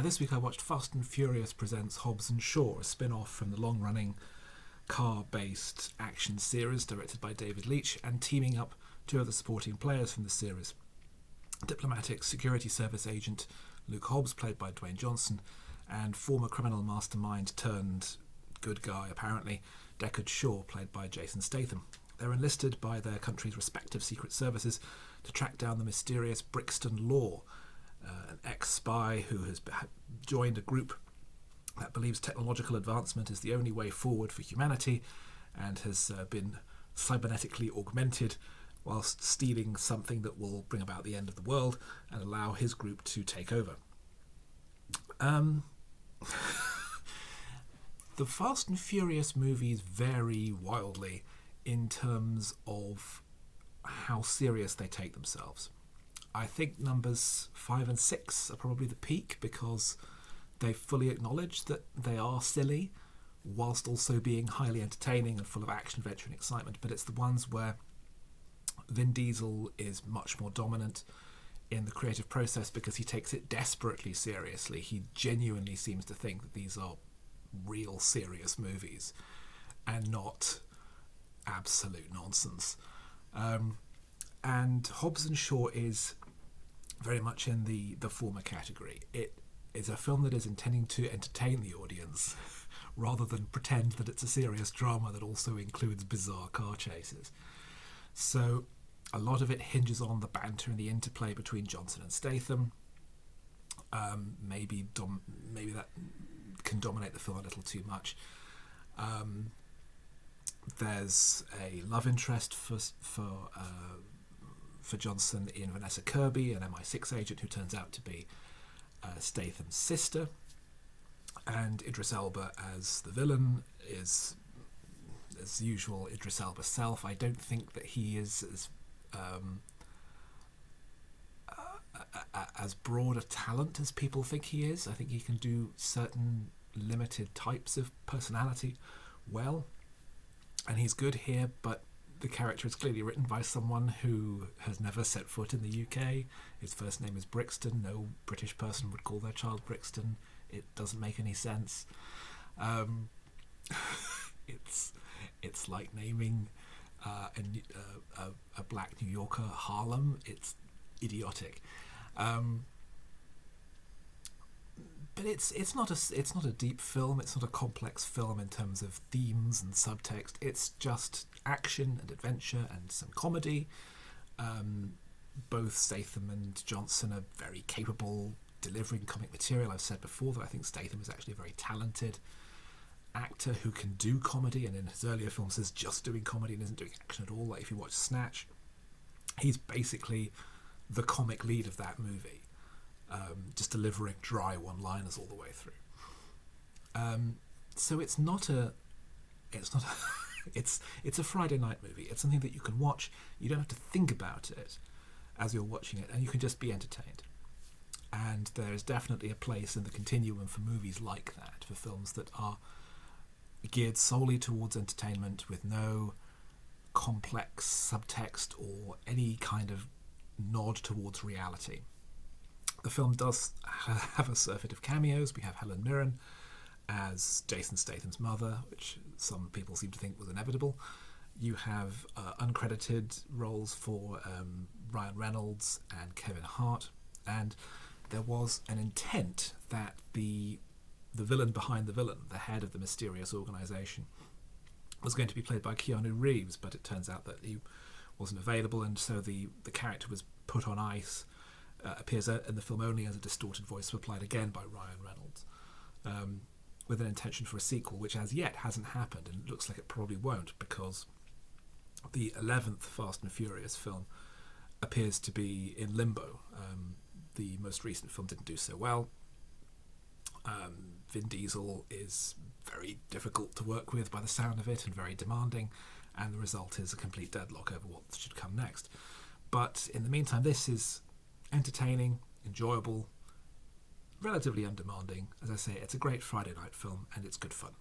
This week I watched Fast and Furious Presents Hobbs and Shaw, a spin-off from the long-running car-based action series directed by David Leitch and teaming up two other supporting players from the series. Diplomatic Security Service agent Luke Hobbs, played by Dwayne Johnson, and former criminal mastermind turned good guy, apparently, Deckard Shaw, played by Jason Statham. They're enlisted by their country's respective secret services to track down the mysterious Brixton Law, an ex-spy who has joined a group that believes technological advancement is the only way forward for humanity and has been cybernetically augmented whilst stealing something that will bring about the end of the world and allow his group to take over. The Fast and Furious movies vary wildly in terms of how serious they take themselves. I think numbers 5 and 6 are probably the peak because they fully acknowledge that they are silly whilst also being highly entertaining and full of action, adventure and excitement. But it's the ones where Vin Diesel is much more dominant in the creative process because he takes it desperately seriously. He genuinely seems to think that these are real serious movies and not absolute nonsense. And Hobbs and Shaw is very much in the former category. It is a film that is intending to entertain the audience rather than pretend that it's a serious drama that also includes bizarre car chases. So a lot of it hinges on the banter and the interplay between Johnson and Statham. Maybe that can dominate the film a little too much. There's a love interest for Johnson in Vanessa Kirby, an MI6 agent who turns out to be Statham's sister, and Idris Elba as the villain is, as usual, Idris Elba's self. I don't think that he is as broad a talent as people think he is. I think he can do certain limited types of personality well, and he's good here, but the character is clearly written by someone who has never set foot in the UK. His first name is Brixton. No British person would call their child Brixton. It doesn't make any sense. It's like naming a black New Yorker Harlem. It's idiotic. But it's not a deep film. It's not a complex film in terms of themes and subtext. It's just action and adventure and some comedy. Both Statham and Johnson are very capable delivering comic material. I've said before that I think Statham is actually a very talented actor who can do comedy, and in his earlier films is just doing comedy and isn't doing action at all. Like if you watch Snatch, he's basically the comic lead of that movie. Just delivering dry one-liners all the way through. So it's a Friday night movie. It's something that you can watch. You don't have to think about it as you're watching it, and you can just be entertained. And there is definitely a place in the continuum for movies like that, for films that are geared solely towards entertainment with no complex subtext or any kind of nod towards reality. The film does have a surfeit of cameos. We have Helen Mirren as Jason Statham's mother, which some people seem to think was inevitable. You have uncredited roles for Ryan Reynolds and Kevin Hart, and there was an intent that the villain behind the villain, the head of the mysterious organisation, was going to be played by Keanu Reeves, but it turns out that he wasn't available, and so the character was put on ice. Appears in the film only as a distorted voice supplied again by Ryan Reynolds, with an intention for a sequel, which as yet hasn't happened, and it looks like it probably won't, because the 11th Fast and Furious film appears to be in limbo. The most recent film didn't do so well. Vin Diesel is very difficult to work with by the sound of it, and very demanding, and the result is a complete deadlock over what should come next. But in the meantime, this is entertaining, enjoyable, relatively undemanding. As I say, it's a great Friday night film and it's good fun.